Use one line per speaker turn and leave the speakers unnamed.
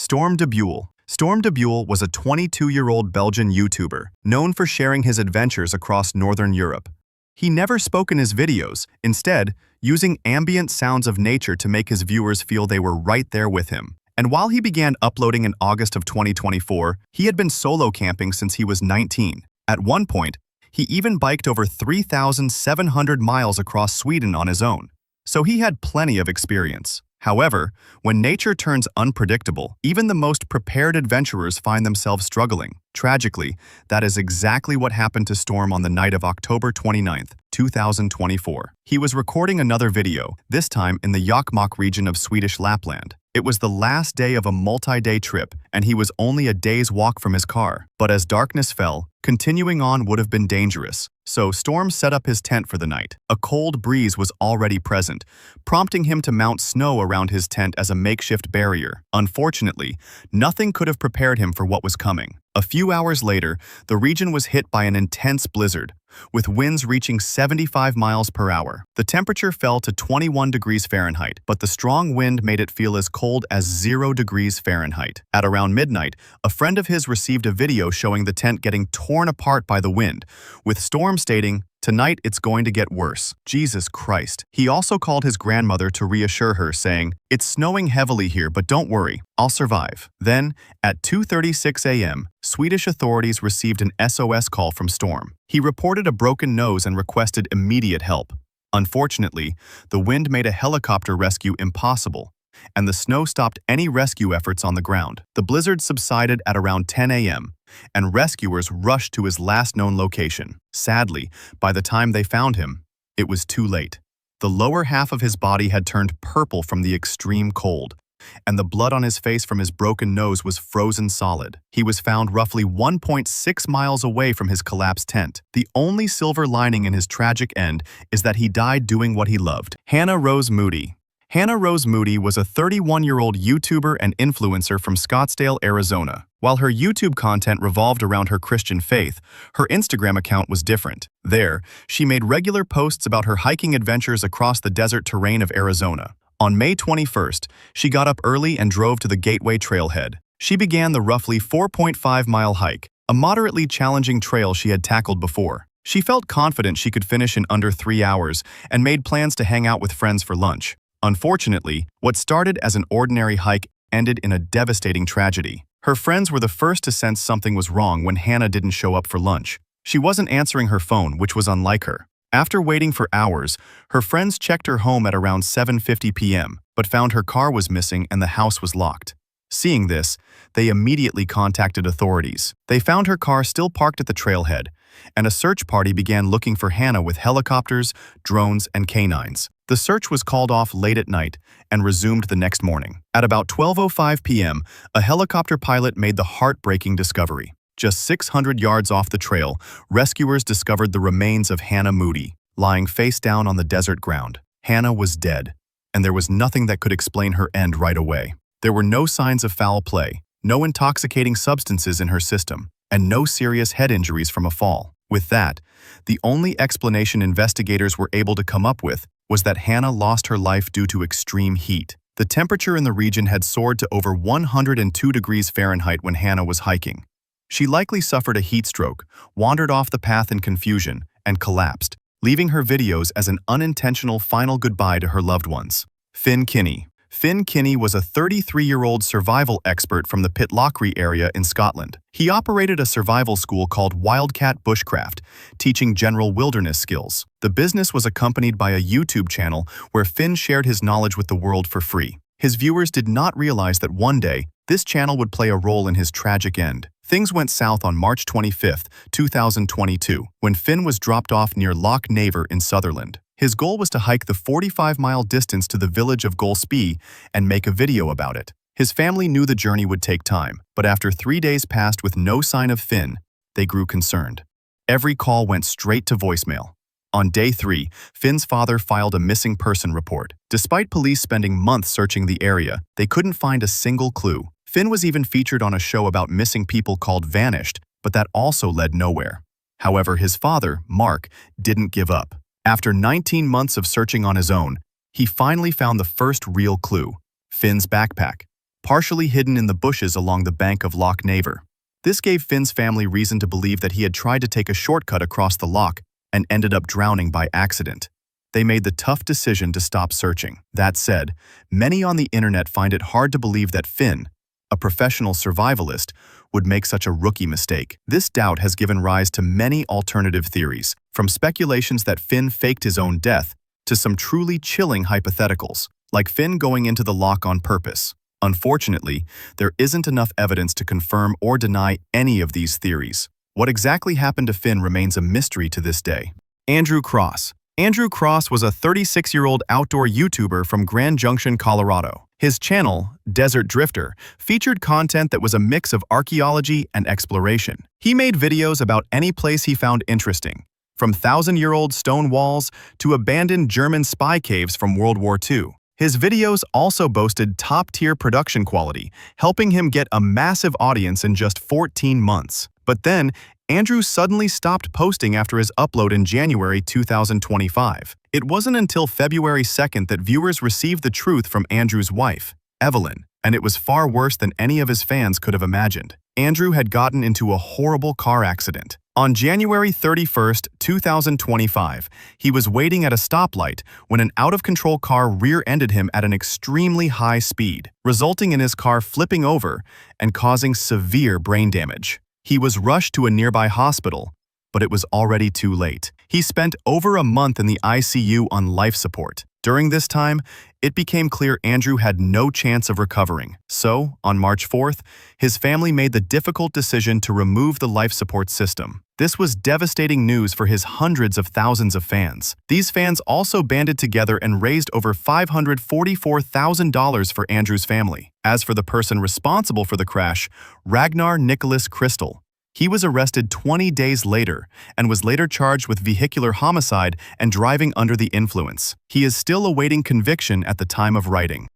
Storm de Beul. Storm de Beul was a 22-year-old Belgian YouTuber, known for sharing his adventures across Northern Europe. He never spoke in his videos, instead, using ambient sounds of nature to make his viewers feel they were right there with him. And while he began uploading in August of 2024, he had been solo camping since he was 19. At one point, he even biked over 3,700 miles across Sweden on his own. So he had plenty of experience. However, when nature turns unpredictable, even the most prepared adventurers find themselves struggling. Tragically, that is exactly what happened to Storm on the night of October 29, 2024. He was recording another video, this time in the Jokkmokk region of Swedish Lapland. It was the last day of a multi-day trip, and he was only a day's walk from his car. But as darkness fell, continuing on would have been dangerous. So Storm set up his tent for the night. A cold breeze was already present, prompting him to mount snow around his tent as a makeshift barrier. Unfortunately, nothing could have prepared him for what was coming. A few hours later, the region was hit by an intense blizzard, with winds reaching 75 miles per hour. The temperature fell to 21 degrees Fahrenheit, but the strong wind made it feel as cold as 0 degrees Fahrenheit. At around midnight, a friend of his received a video showing the tent getting torn apart by the wind, with Storm stating, "Tonight it's going to get worse. Jesus Christ." He also called his grandmother to reassure her, saying, "It's snowing heavily here, but don't worry, I'll survive." Then, at 2:36 a.m., Swedish authorities received an SOS call from Storm. He reported a broken nose and requested immediate help. Unfortunately, the wind made a helicopter rescue impossible, and the snow stopped any rescue efforts on the ground. The blizzard subsided at around 10 a.m., and rescuers rushed to his last known location. Sadly, by the time they found him, it was too late. The lower half of his body had turned purple from the extreme cold, and the blood on his face from his broken nose was frozen solid. He was found roughly 1.6 miles away from his collapsed tent. The only silver lining in his tragic end is that he died doing what he loved. Hannah Rose Moody. Hannah Rose Moody was a 31-year-old YouTuber and influencer from Scottsdale, Arizona. While her YouTube content revolved around her Christian faith, her Instagram account was different. There, she made regular posts about her hiking adventures across the desert terrain of Arizona. On May 21st, she got up early and drove to the Gateway Trailhead. She began the roughly 4.5-mile hike, a moderately challenging trail she had tackled before. She felt confident she could finish in under 3 hours and made plans to hang out with friends for lunch. Unfortunately, what started as an ordinary hike ended in a devastating tragedy. Her friends were the first to sense something was wrong when Hannah didn't show up for lunch. She wasn't answering her phone, which was unlike her. After waiting for hours, her friends checked her home at around 7:50 p.m., but found her car was missing and the house was locked. Seeing this, they immediately contacted authorities. They found her car still parked at the trailhead, and a search party began looking for Hannah with helicopters, drones, and canines. The search was called off late at night and resumed the next morning. At about 12:05 p.m., a helicopter pilot made the heartbreaking discovery. Just 600 yards off the trail, rescuers discovered the remains of Hannah Moody, lying face down on the desert ground. Hannah was dead, and there was nothing that could explain her end right away. There were no signs of foul play, no intoxicating substances in her system, and no serious head injuries from a fall. With that, the only explanation investigators were able to come up with was that Hannah lost her life due to extreme heat. The temperature in the region had soared to over 102 degrees Fahrenheit when Hannah was hiking. She likely suffered a heat stroke, wandered off the path in confusion, and collapsed, leaving her videos as an unintentional final goodbye to her loved ones. Finn Kinney. Finn Kinney was a 33-year-old survival expert from the Pitlochry area in Scotland. He operated a survival school called Wildcat Bushcraft, teaching general wilderness skills. The business was accompanied by a YouTube channel where Finn shared his knowledge with the world for free. His viewers did not realize that one day, this channel would play a role in his tragic end. Things went south on March 25, 2022, when Finn was dropped off near Loch Naver in Sutherland. His goal was to hike the 45-mile distance to the village of Golspie and make a video about it. His family knew the journey would take time, but after 3 days passed with no sign of Finn, they grew concerned. Every call went straight to voicemail. On day 3, Finn's father filed a missing person report. Despite police spending months searching the area, they couldn't find a single clue. Finn was even featured on a show about missing people called Vanished, but that also led nowhere. However, his father, Mark, didn't give up. After 19 months of searching on his own, he finally found the first real clue: Finn's backpack. partially hidden in the bushes along the bank of Loch Naver. This gave Finn's family reason to believe that he had tried to take a shortcut across the loch and ended up drowning by accident. They made the tough decision to stop searching. That said, many on the internet find it hard to believe that Finn, a professional survivalist, would make such a rookie mistake. This doubt has given rise to many alternative theories, from speculations that Finn faked his own death to some truly chilling hypotheticals, like Finn going into the loch on purpose. Unfortunately, there isn't enough evidence to confirm or deny any of these theories. What exactly happened to Finn remains a mystery to this day. Andrew Cross. Andrew Cross was a 36-year-old outdoor YouTuber from Grand Junction, Colorado. His channel, Desert Drifter, featured content that was a mix of archaeology and exploration. He made videos about any place he found interesting, from thousand-year-old stone walls to abandoned German spy caves from World War II. His videos also boasted top-tier production quality, helping him get a massive audience in just 14 months. But then, Andrew suddenly stopped posting after his upload in January 2025. It wasn't until February 2nd that viewers received the truth from Andrew's wife, Evelyn, and it was far worse than any of his fans could have imagined. Andrew had gotten into a horrible car accident. On January 31st, 2025, he was waiting at a stoplight when an out-of-control car rear-ended him at an extremely high speed, resulting in his car flipping over and causing severe brain damage. He was rushed to a nearby hospital, but it was already too late. He spent over a month in the ICU on life support. During this time, it became clear Andrew had no chance of recovering. So, on March 4th, his family made the difficult decision to remove the life support system. This was devastating news for his hundreds of thousands of fans. These fans also banded together and raised over $544,000 for Andrew's family. As for the person responsible for the crash, Ragnar Nicholas Crystal, he was arrested 20 days later and was later charged with vehicular homicide and driving under the influence. He is still awaiting conviction at the time of writing.